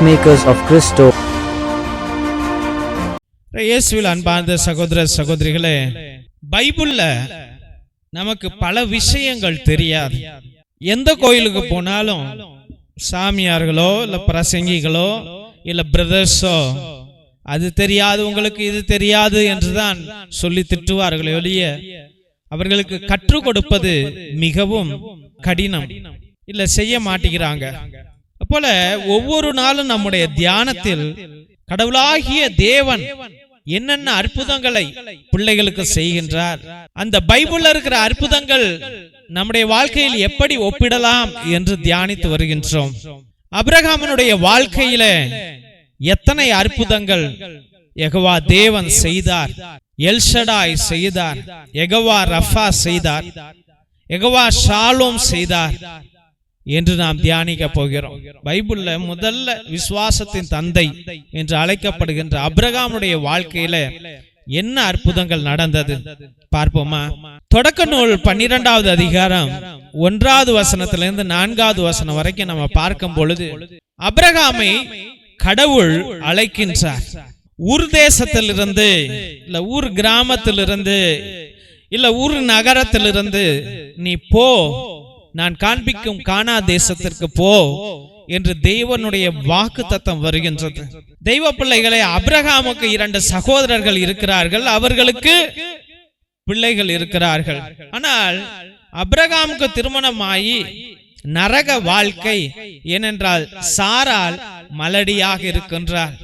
Peacemakers of Christo. இயேசுவில் அன்பார்ந்த சகோதர சகோதரிகளே, பைபிள்ல நமக்கு பல விஷயங்கள் தெரியாது. எந்த கோயிலுக்கு போனாலும் சாமியார்களோ இல்ல பிரசங்கிகளோ இல்ல பிரதர்ஸோ அது தெரியாது உங்களுக்கு இது தெரியாது என்றுதான் சொல்லி திட்டுவார்களே ஒழிய அவர்களுக்கு கற்றுக் கொடுப்பது மிகவும் கடினம், இல்ல செய்ய மாட்டேங்கிறாங்க. அப்போல ஒவ்வொரு நாளும் நம்முடைய தியானத்தில் கடவுளாகிய தேவன் என்னென்ன அற்புதங்களை பிள்ளைகளுக்கு செய்கின்றார், அந்த பைபிள்ல இருக்கிற அற்புதங்கள் நம்முடைய வாழ்க்கையில் எப்படி ஒப்பிடலாம் என்று தியானித்து வருகின்றோம். ஆபிரகாமினுடைய வாழ்க்கையில எத்தனை அற்புதங்கள் யெகோவா தேவன் செய்தார். எல்ஷடாய் செய்தார், யெகோவா ரஃபா செய்தார், யெகோவா ஷாலோம் செய்தார் என்று நாம் தியானிக்க போகிறோம். பைபிள்ல முதல்ல விசுவாசத்தின் தந்தை என்று அழைக்கப்படுகின்ற ஆபிரகாமுடைய வாழ்க்கையில என்ன அற்புதங்கள் நடந்தது பார்ப்போமா? தொடக்க நூல் 12வது அதிகாரம் 1வது வசனத்திலிருந்து 4வது வசனம் வரைக்கும் நம்ம பார்க்கும் பொழுது ஆபிரகாமை கடவுள் அழைக்கின்றார். ஊர் தேசத்திலிருந்து இல்ல ஊர் கிராமத்திலிருந்து இல்ல ஊர் நகரத்திலிருந்து நீ போ, நான் காண்பிக்கும் கானா தேசத்திற்கு போ என்று தேவனுடைய வாக்குத்தத்தம் வருகின்றது. தெய்வ பிள்ளைகளே, ஆபிரகாமுக்கு 2 சகோதரர்கள் இருக்கிறார்கள், அவர்களுக்கு பிள்ளைகள் இருக்கிறார்கள். ஆனால் ஆபிரகாமுக்கு திருமணமாகி நரக வாழ்க்கை, ஏனென்றால் சாரால் மலடியாக இருக்கின்றார்.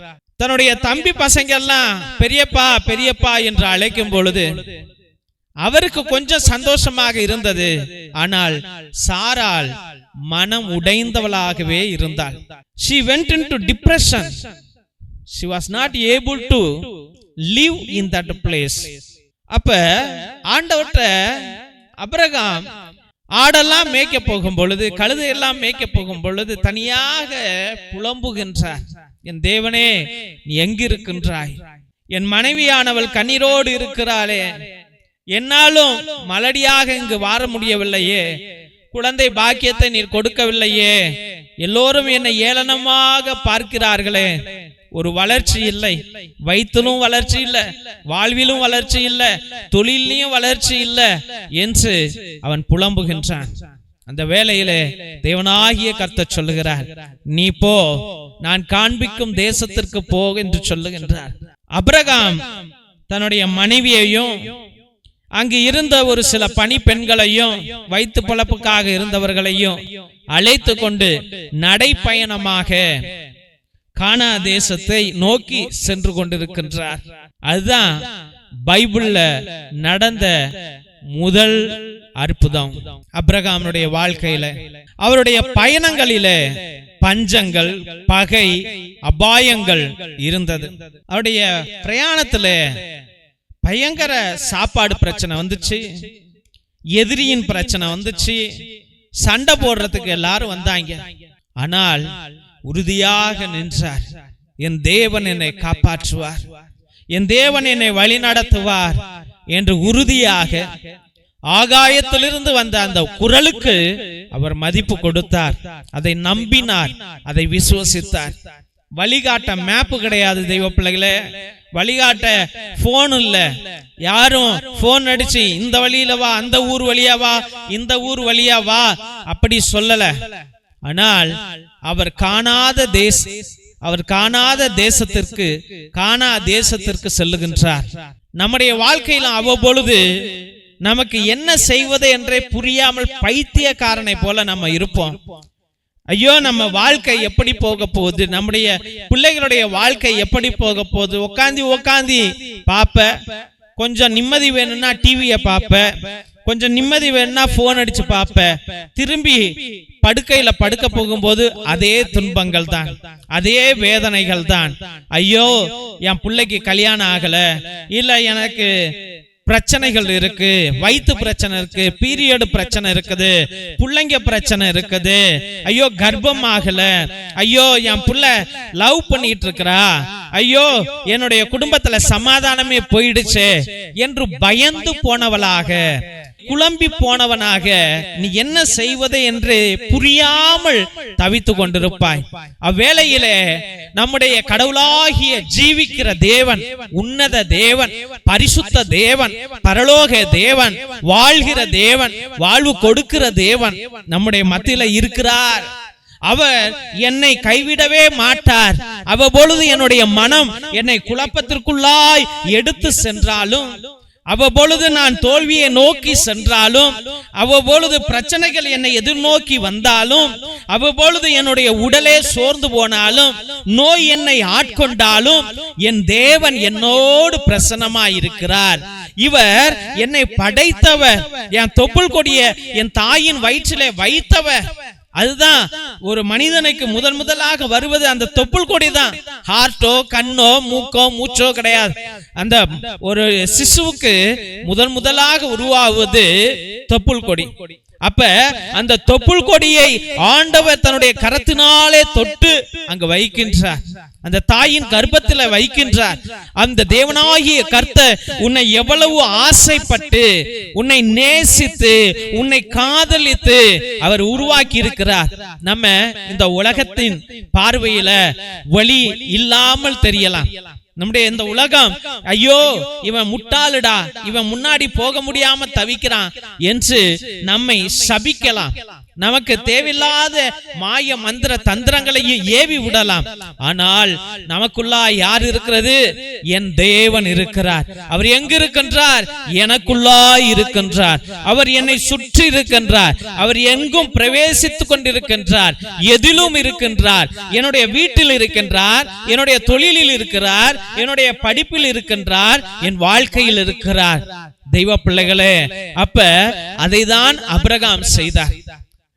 தன்னுடைய தம்பி பசங்க எல்லாம் பெரியப்பா பெரியப்பா என்று அழைக்கும் பொழுது அவருக்கு கொஞ்சம் சந்தோஷமாக இருந்தது. ஆனால் சாரால் மனம் உடைந்தவளாகவே இருந்தாள். She went into depression. She was not able to live in that place. அப்ப ஆண்டவர்ட்ட ஆபிரகாம் ஆடெல்லாம் மேய்க்க போகும் பொழுது, கழுதையெல்லாம் மேய்க்க போகும் பொழுது தனியாக புலம்புகின்றார். என் தேவனே, நீ எங்கிருக்கின்றாய்? என் மனைவியானவள் கண்ணீரோடு இருக்கிறாளே, என்னாலும் மலடியாக இங்கு வர முடியவில்லையே, குழந்தை பாக்கியத்தை நீர் கொடுக்கவில்லையே, எல்லோரும் என்னை ஏளனமாக பார்க்கிறார்களே, ஒரு வளர்ச்சி இல்லை, வயிற்றிலும் வளர்ச்சி இல்லை, வாழ்விலும் வளர்ச்சி இல்லை, தொழிலையும் வளர்ச்சி இல்லை என்று அவன் புலம்புகின்றான். அந்த வேளையிலே தேவனாகிய கர்த்தர் சொல்லுகிறார், நீ போ, நான் காண்பிக்கும் தேசத்திற்கு போ என்று சொல்லுகின்றார். ஆபிரகாம் தன்னுடைய மனைவியையும் அங்கு இருந்த ஒரு சில பணி பெண்களையும் வைத்து பொழப்புக்காக இருந்தவர்களையும் அழைத்து கொண்டு நடைப்பயணமாக கானா தேசத்தை நோக்கி சென்று கொண்டிருக்கின்றார். அதுதான் பைபிள்ல நடந்த முதல் அற்புதம். ஆபிரகாமுடைய வாழ்க்கையில அவருடைய பயணங்களிலே பஞ்சங்கள், பகை, அபாயங்கள் இருந்தது. அவருடைய பிரயாணத்திலே பயங்கர சாப்பாடு பிரச்சனை வந்துச்சு, எதிரியின் பிரச்சனை வந்துச்சு, சண்டை போடுறதுக்கு எல்லாரும் வந்தாங்க. ஆனால் உறுதியாக நின்றார். என் தேவன் என்னை காப்பாற்றுவார், என் தேவன் என்னை வழி நடத்துவார் என்று உறுதியாக ஆகாயத்திலிருந்து வந்த அந்த குரலுக்கு அவர் மதிப்பு கொடுத்தார், அதை நம்பினார், அதை விசுவசித்தார். வழிகாட்ட மேப்பு கிடையாது தெய்வ பிள்ளைகளே, வழிகாட்ட போன் இல்ல, யாரும் போன் அடிச்சு இந்த வழியில வா, அந்த ஊர் வழியா வா, இந்த ஊர் வழியா வா அப்படி சொல்லல. ஆனால் அவர் காணாத தேசத்திற்கு, கானா தேசத்திற்கு செல்லுகின்றார். நம்முடைய வாழ்க்கையில அவ்வப்பொழுது நமக்கு என்ன செய்வது என்றே புரியாமல் பைத்தியக்காரனை போல நம்ம இருப்போம். ஐயோ, நம்ம வாழ்க்கை எப்படி போக போகுது, நம்முடைய பிள்ளைகளுடைய வாழ்க்கை எப்படி போக போகுது, உக்காந்தி பாப்ப, கொஞ்சம் நிம்மதி வேணும்னா டிவியை பாப்ப, கொஞ்சம் நிம்மதி வேணும்னா போன் அடிச்சு பாப்ப, திரும்பி படுக்கையில படுக்க போகும்போது அதே துன்பங்கள் தான், அதே வேதனைகள் தான். ஐயோ, என் பிள்ளைக்கு கல்யாணம் ஆகல, இல்ல எனக்கு பிரச்சனைகள் இருக்கு, வயிற்று பிரச்சனை இருக்கு, பீரியட் பிரச்சனை இருக்குது, பிள்ளைங்க பிரச்சனை இருக்குது, ஐயோ கர்ப்பம் ஆகல, ஐயோ என் புள்ள லவ் பண்ணிட்டு இருக்கிறா, ஐயோ என்னுடைய குடும்பத்துல சமாதானமே போயிடுச்சு என்று பயந்து போனவளாக குழம்பி போனவனாக நீ என்ன செய்வது என்று புரியாமல் தவித்து கொண்டிருப்பாய். அவ்வேளையிலே நம்முடைய கடவுளாகிய ஜீவிக்கிற தேவன், உன்னத தேவன், பரிசுத்த தேவன், பரலோக தேவன், வாழ்கிற தேவன், வாழ்வு கொடுக்கிற தேவன் நம்முடைய மத்தியில இருக்கிறார். அவர் என்னை கைவிடவே மாட்டார். அவ்வப்பொழுது என்னுடைய மனம் என்னை குழப்பத்திற்குள்ளாய் எடுத்து சென்றாலும், அவ்வப்பொழுது நான் தோல்வியை நோக்கி சென்றாலும், அவ்வப்பொழுது பிரச்சனைகள் என்னை எதிர்நோக்கி வந்தாலும், அவ்வப்பொழுது என்னுடைய உடலே சோர்ந்து போனாலும், நோய் என்னை ஆட்கொண்டாலும், என் தேவன் என்னோடு பிரசன்னமாயிருக்கிறார். இவர் என்னை படைத்தவர், என் தொப்புள் கொடிய என் தாயின் வயிற்றிலே வைத்தவர். அதுதான் ஒரு மனிதனுக்கு முதலாக வருவது அந்த தொப்புள் கொடி தான். ஹார்ட்டோ, கண்ணோ, மூக்கோ, மூச்சோ கிடையாது. அந்த ஒரு சிசுவுக்கு முதலாக உருவாவது தொப்புள் கொடி. அப்ப அந்த தொப்புள் கொடியை ஆண்டவர் தன்னுடைய கரத்தினாலே தொட்டு அங்கு வைக்கின்றார், அந்த தாயின் கர்ப்பத்தில் வைக்கின்றார். அந்த தேவனாகிய கர்த்தர் உன்னை எவ்வளவு ஆசைப்பட்டு, உன்னை நேசித்து, உன்னை காதலித்து அவர் உருவாக்கி இருக்கிறார். நம்ம இந்த உலகத்தின் பார்வையில வழி இல்லாமல் தெரியலாம். நம்முடைய இந்த உலகம், ஐயோ இவன் முட்டாளுடா, இவன் முன்னாடி போக முடியாம தவிக்கிறான் என்று நம்மை சபிக்கலாம். நமக்கு தேவையில்லாத மாய மந்திர தந்திரங்களையும் ஏவி விடலாம். ஆனால் நமக்குள்ளா யார் இருக்கிறது? என் தேவன் இருக்கிறார். அவர் எங்கு இருக்கின்றார்? எனக்குள்ளா இருக்கின்றார். அவர் என்னை சுற்றி இருக்கின்றார். அவர் எங்கும் பிரவேசித்துக் கொண்டிருக்கின்றார். எதிலும் இருக்கின்றார். என்னுடைய வீட்டில் இருக்கின்றார், என்னுடைய தொழிலில் இருக்கிறார், என்னுடைய படிப்பில் இருக்கின்றார், என் வாழ்க்கையில் இருக்கிறார். தெய்வ பிள்ளைகளே, அப்ப அதைதான் ஆபிரகாம் செய்தார்.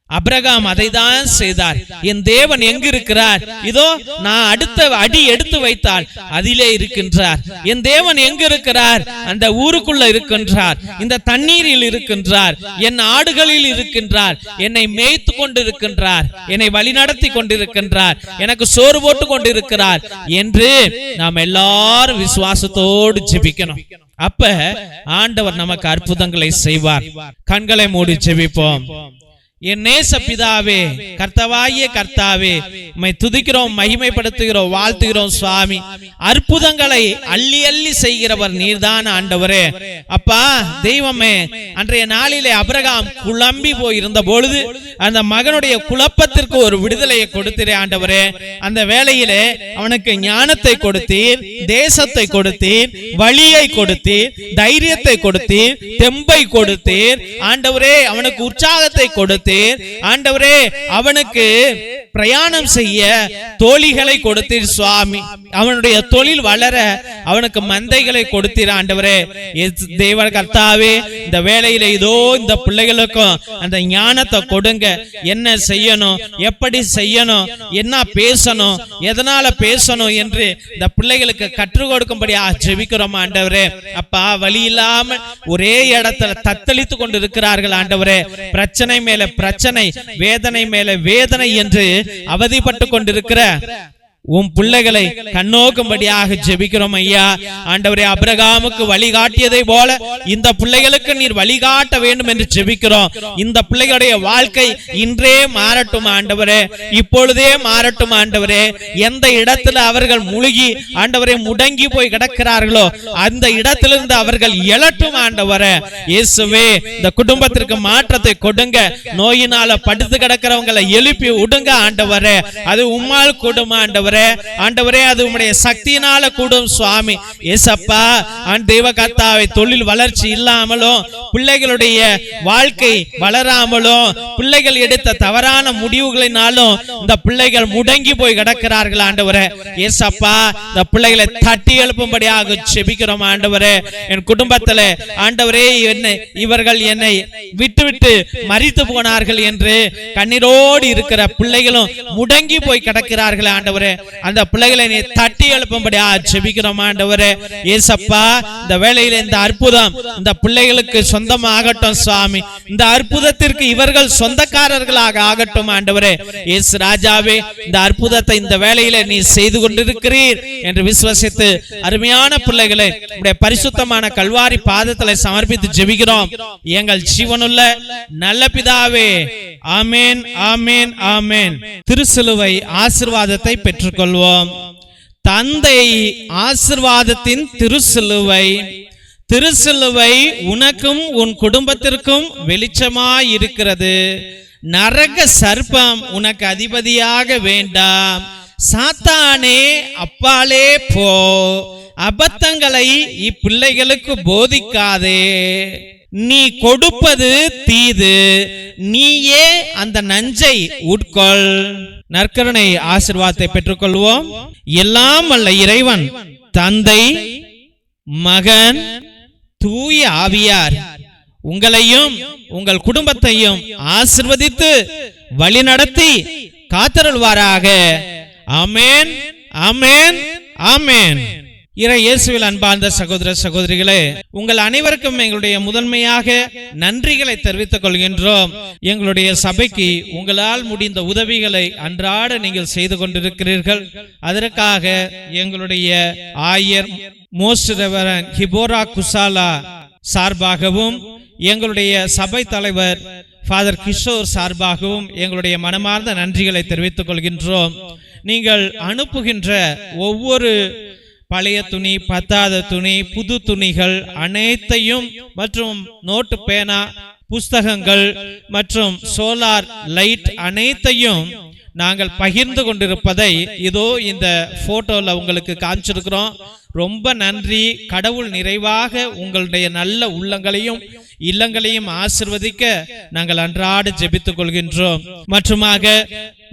ஆபிரகாம் அதைதான் செய்தார். என் தேவன் எங்கு இருக்கிறார்? இதோ நான் அடுத்த அடி எடுத்து வைத்தால் அதிலே இருக்கின்றார். என் தேவன் எங்கு இருக்கிறார்? அந்த ஊருக்குள்ள இருக்கின்றார், இந்த தண்ணீரில் இருக்கின்றார், என் ஆடுகளில் இருக்கின்றார், என்னை மேய்த்து கொண்டிருக்கின்றார், என்னை வழிநடத்தி கொண்டிருக்கின்றார், எனக்கு சோறு போட்டு கொண்டிருக்கிறார் என்று நாம் எல்லாரும் விசுவாசத்தோடு ஜெபிக்கணும். அப்ப ஆண்டவர் நமக்கு அற்புதங்களை செய்வார். கண்களை மூடி ஜெபிப்போம். என் நேச பிதாவே, கர்த்தவாகிய கர்த்தாவே, உம்மை துதிக்கிறோம், மகிமைப்படுத்துகிறோம், வாழ்த்துகிறோம் சுவாமி. அற்புதங்களை அள்ளி அள்ளி செய்கிறவர் நீர்தான் ஆண்டவரே. அப்பா தெய்வமே, அன்றைய நாளிலே ஆபிரகாம் குழம்பி போயிருந்த பொழுது அந்த மகனுடைய குழப்பத்திற்கு ஒரு விடுதலையை கொடுத்தீரே ஆண்டவரே. அந்த வேளையிலே அவனுக்கு ஞானத்தை கொடுத்தீர், தேசத்தை கொடுத்தீர், வழியை கொடுத்தீர், தைரியத்தை கொடுத்தீர், தெம்பை கொடுத்தீர் ஆண்டவரே. அவனுக்கு உற்சாகத்தை கொடுத்தீர் ஆண்டவரே. அவனுக்கு பிரயாணம் செய்ய தோழிகளை கொடுத்தீர் சுவாமி. அவனுடைய தொழில் வளர அவனுக்கு மந்தைகளை கொடுத்தீர் ஆண்டவரே. தேவ கர்த்தாவே, இந்த வேளையில இதோ இந்த பிள்ளைகளுக்கும் அந்த ஞானத்தை கொடுங்க. என்ன செய்யணும், எப்படி செய்யணும், என்ன பேசணும், எதனால பேசணும் என்று இந்த பிள்ளைகளுக்கு கற்றுக் கொடுக்கும்படியா ஜெபிக்கிறோம் ஆண்டவரே. அப்பா, வழி இல்லாமல் ஒரே இடத்துல தத்தளித்து கொண்டு இருக்கிறார்கள் ஆண்டவரே. பிரச்சனை மேல பிரச்சனை, வேதனை மேல வேதனை என்று அவதிப்பட்டு கொண்டிருக்கிற உம் பிள்ளைகளை கண்ணோக்கும்படியாக ஜெபிக்கிறோம் ஐயா. ஆண்டவரே, ஆபிரகாமுக்கு வழிகாட்டியதை போல இந்த பிள்ளைகளுக்கு நீர் வழிகாட்ட வேண்டும் என்று ஜெபிக்கிறோம். இந்த பிள்ளைகளுடைய வாழ்க்கை இன்றே மாறட்டும் ஆண்டவரே, இப்பொழுதே மாறட்டும் ஆண்டவரே. எந்த இடத்துல அவர்கள் முழுகி ஆண்டவரே முடங்கி போய் கிடக்கிறார்களோ அந்த இடத்திலிருந்து அவர்கள் எழட்டும் ஆண்டவரே. இயேசுவே, இந்த குடும்பத்திற்கு மாற்றத்தை கொடுங்க. நோயினால படுத்து கிடக்கிறவங்களை எழுப்பி விடுங்க ஆண்டவரே. அது உம்மால் கூடும் ஆண்டவரே. ஆண்டவரே, அது உம்முடைய சக்தியினால கூடும் சுவாமி. ஏசப்பா, தேவ கர்த்தாவே, தொழில் வளர்ச்சி இல்லாமலும் பிள்ளைகளுடைய வாழ்க்கை வளராமலும் பிள்ளைகள் எடுத்த தவறான முடிவுகளினாலும் இந்த பிள்ளைகள் முடங்கி போய் கிடக்கிறார்கள் ஆண்டவரே. ஏசப்பா, இந்த பிள்ளைகளை தட்டி எழுப்பும்படியாக ஜெபிக்கிறோம் ஆண்டவரே. என் குடும்பத்திலே ஆண்டவரே, இவர்கள் என்னை விட்டு மரித்து போனார்கள் என்று கண்ணீரோடு இருக்கிற பிள்ளைகளும் முடங்கி போய் கிடக்கிறார்கள் ஆண்டவரே. அந்த பிள்ளைகளை நீ தட்டி கட்டி எழுப்பும்படியா ஜெபிக்கிறோம் ஆண்டவரே. ஏசப்பா, இந்த வேளையில இந்த அற்புதம் இந்த பிள்ளைகளுக்கு சொந்தமாகட்டும் சுவாமி. இந்த அற்புதத்திற்கு இவர்கள் சொந்தக்காரர்களாக ஆகட்டும் ஆண்டவரே. இயேசு ராஜாவே, இந்த அற்புதத்தை இந்த வேளையில நீ செய்து கொண்டிருக்கிறீர் என்று விசுவாசித்து அருமையான பிள்ளைகளை உடைய பரிசுத்தமான கல்வாரி பாதத்தில் சமர்ப்பித்து ஜெபிக்கிறோம் எங்கள் ஜீவனுள்ள நல்ல பிதாவே. ஆமென், ஆமென், ஆமென். திருசிலுவை ஆசீர்வாதத்தை பெற்றுக்கொள்வோம். தந்தை ஆசீர்வாதத்தின் திருசிலுவை. திருசிலுவை உனக்கும் உன் குடும்பத்திற்கும் வெளிச்சமாய் இருக்கிறது. நரக சர்ப்பம் உனக்கு அதிபதியாக வேண்டாம். சாத்தானே அப்பாலே போ. அபத்தங்களை இப்பிள்ளைகளுக்கு போதிக்காதே. நீ கொடுப்பது தீது, நீயே அந்த நஞ்சை உட்கொள். நற்கருணை ஆசீர்வாதத்தை பெற்றுக்கொள்வோம். எல்லாம் வல்ல இறைவன் தந்தை, மகன், தூய ஆவியார் உங்களையும் உங்கள் குடும்பத்தையும் ஆசீர்வதித்து வழிநடத்தி காத்தருள்வாராக. ஆமென், ஆமென், ஆமென். இறை இயேசுவில் அன்பார்ந்த சகோதர சகோதரிகளே, உங்கள் அனைவருக்கும் எங்களுடைய முதன்மையாக நன்றிகளை தெரிவித்துக் கொள்கின்றோம். எங்களுடைய சபைக்கு உங்களால் முடிந்த உதவிகளை அன்றாட நீங்கள் செய்து கொண்டிருக்கிறீர்கள். அதற்காக எங்களுடைய ஆயர் மோஸ்ட் ரெவரண்ட் ஹிபோரா குசாலா சார்பாகவும் எங்களுடைய சபை தலைவர் ஃபாதர் கிஷோர் சார்பாகவும் எங்களுடைய மனமார்ந்த நன்றிகளை தெரிவித்துக் கொள்கின்றோம். நீங்கள் அனுப்புகின்ற ஒவ்வொரு பழைய துணி, பத்தாத துணி, புது துணிகள் அனைத்தையும் மற்றும் நோட்டு, பேனா, புஸ்தகங்கள் மற்றும் சோலார் லைட் அனைத்தையும் நாங்கள் பகிர்ந்து கொண்டிருப்பதை இதோ இந்த போட்டோல உங்களுக்கு காமிச்சிருக்கிறோம். ரொம்ப நன்றி. கடவுள் நிறைவாக உங்களுடைய நல்ல உள்ளங்களையும் இல்லங்களையும் ஆசிர்வதிக்க நாங்கள் அன்றாட ஜெபித்துக் கொள்கின்றோம். மற்றுமாக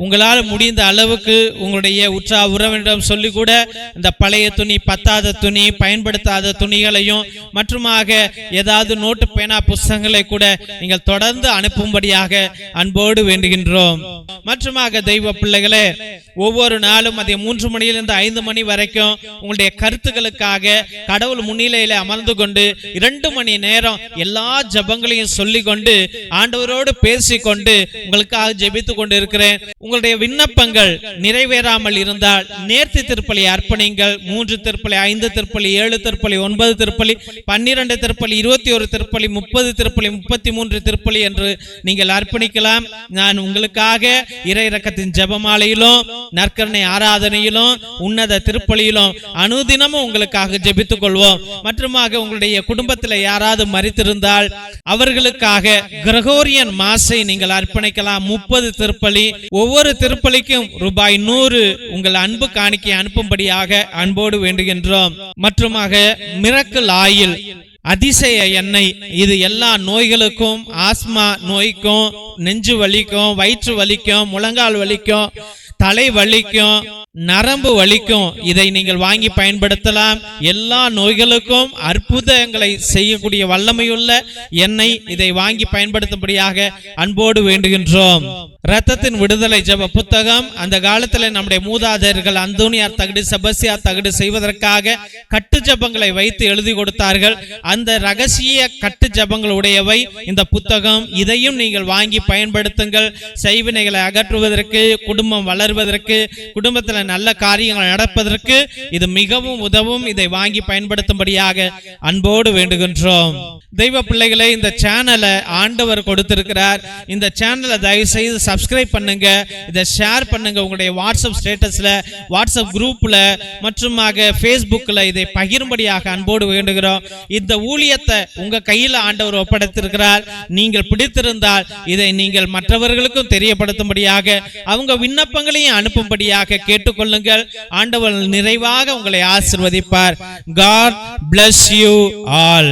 உங்களால் முடிந்த அளவுக்கு உங்களுடைய உற்றா உறவினரிடம் சொல்லி கூட இந்த பழைய துணி, பத்தாத துணி, பயன்படுத்தாத துணிகளையும் மற்றுமாக ஏதாவது நோட்டு, பேனா, புஸ்தகங்களை கூட நீங்கள் தொடர்ந்து அனுப்பும்படியாக அன்போடு வேண்டுகின்றோம். மற்றுமாக தெய்வ பிள்ளைகளே, ஒவ்வொரு நாளும் மதியம் 3 மணியிலிருந்து 5 மணி வரைக்கும் உங்களுடைய கருத்துக்களுக்காக கடவுள் முன்னிலையில அமர்ந்து கொண்டு 2 மணி நேரம் எல்லா ஜபங்களையும் சொல்லிக் கொண்டு ஆண்டவரோடு பேசிக்கொண்டு உங்களுக்காக ஜெபித்துக் கொண்டு இருக்கிறேன். உங்களுடைய விண்ணப்பங்கள் நிறைவேறாமல் இருந்தால் நேர்த்தி திருப்பலி அர்ப்பணிங்கள். 3 திருப்பலி, 5 திருப்பலி, 7 திருப்பலி, 9 திருப்பலி, 12 திருப்பலி, 21 திருப்பலி, 30 திருப்பலி, 33 திருப்பலி என்று நீங்கள் அர்ப்பணிக்கலாம். நான் உங்களுக்காக இறை இரக்கத்தின் ஜெபமாலையிலும் நற்கருணை ஆராதனையிலும் உன்னத திருப்பலியிலும் அனுதினமும் உங்களுக்காக ஜெபித்துக் கொள்வோம். மற்றுமாக உங்களுடைய குடும்பத்தில் யாராவது மரித்திருந்தால் அவர்களுக்காக கிரகோரியன் மாசை நீங்கள் அர்ப்பணிக்கலாம். 30 திருப்பலி. ஒவ்வொரு திருப்பலிக்கும் ரூபாய் 100 உங்கள் அன்பு காணிக்கை அனுப்பும்படியாக அன்போடு வேண்டுகின்றோம். மற்றுமாக மிரக்கல் ஆயில், அதிசய எண்ணெய், இது எல்லா நோய்களுக்கும், ஆஸ்மா நோய்க்கும், நெஞ்சு வலிக்கும், வயிற்று வலிக்கும், முழங்கால் வலிக்கும், தலை வலிக்கும், நரம்பு வலிக்கும் இதை நீங்கள் வாங்கி பயன்படுத்தலாம். எல்லா நோய்களுக்கும் அற்புதங்களை செய்யக்கூடிய வல்லமையுள்ள எண்ணெய், இதை வாங்கி பயன்படுத்தும்படியாக அன்போடு வேண்டுகின்றோம். இரத்தத்தின் விடுதலை ஜெப புத்தகம் அந்த காலத்தில் நம்முடைய மூதாதையர்கள் அந்தோனியார் தகடு, செபஸ்தியார் தகடு செய்வதற்காக கட்டு ஜெபங்களை வைத்து எழுதி கொடுத்தார்கள். அந்த ரகசிய கட்டு ஜெபங்கள் உடையவை இந்த புத்தகம். இதையும் நீங்கள் வாங்கி பயன்படுத்துங்கள். செய்வினைகளை அகற்றுவதற்கு, குடும்பம் வளர்வதற்கு, குடும்பத்தில் நல்ல காரியங்கள் நடப்பதற்கு இது மிகவும் உதவும். இதை வாங்கி பயன்படுத்தும்படியாக அன்போடு வேண்டுகின்றோம். தெய்வ பிள்ளைகளை, இந்த சேனலை ஆண்டவர் கொடுத்திருக்கிறார். இந்த சேனலை தயவு செய்து சப்ஸ்கிரைப் பண்ணுங்க, இதை ஷேர் பண்ணுங்க. உங்களுடைய வாட்ஸ்அப் ஸ்டேட்டஸ்ல, வாட்ஸ்அப் குரூப்ல மற்றுமாக ஃபேஸ்புக்ல இதை பகிரும்படியாக அன்போடு வேண்டுகிறோம். இந்த ஊழியத்தை உங்க கையில் ஆண்டவர் ஒப்படைத்திருக்கிறார். நீங்கள் பிடித்திருந்தால் இதை நீங்கள் மற்றவர்களுக்கும் தெரியப்படுத்தும்படியாக, அவங்க விண்ணப்பங்களையும் அனுப்பும்படியாக கேட்டுக்கொள்ளுங்கள். ஆண்டவர் நிறைவாக உங்களை ஆசீர்வதிப்பார். God bless you all.